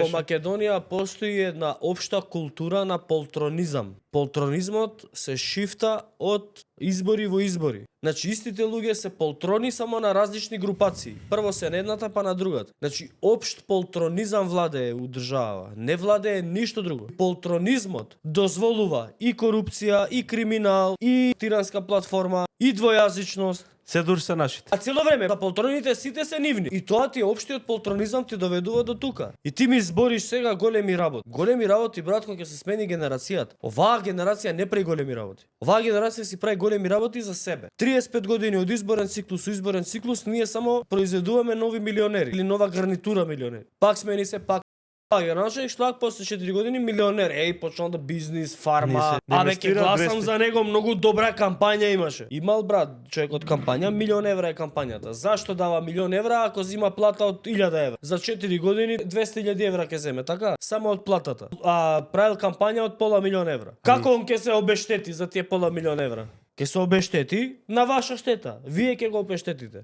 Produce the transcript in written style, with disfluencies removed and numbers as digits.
Во Македонија постои една општа култура на полтронизам. Полтронизмот се шифта од избори во избори. Значи истите луѓе се полтрони само на различни групации. Прво се на едната па на другата. Значи општ полтронизам владее у држава. Не владее ништо друго. Полтронизмот дозволува и корупција, и криминал, и тиранска платформа, и двојазичност. Се дур се нашите. А цело време, да полтроните сите се нивни. И тоа ти општиот полтронизам ти доведува до тука. И ти ми збориш сега големи работи. Големи работи, брат, кога ќе се смени генерацијата. Оваа генерација не прави големи работи. Оваа генерација си прави големи работи за себе. 35 години од изборен циклус, ние само произведуваме нови милионери или нова гарнитура милионери. Пак смени се, пак Јаначе шлак после 4 години милионер. Почнал да бизнис, фарма. Абе, ќе гласам за него, многу добра кампања имаше. Имал брат, човек од кампања, 1.000.000 евра е кампањата. Зашто дава 1.000.000 евра ако зима плата од 1.000 евра? За 4 години 200.000 евра ќе земе, така? Само од платата. А правил кампања од пола милион евра. Како он ќе се обештети за тие пола милион евра? Ќе се обештети на ваша штета. Вие ќе го обештетите.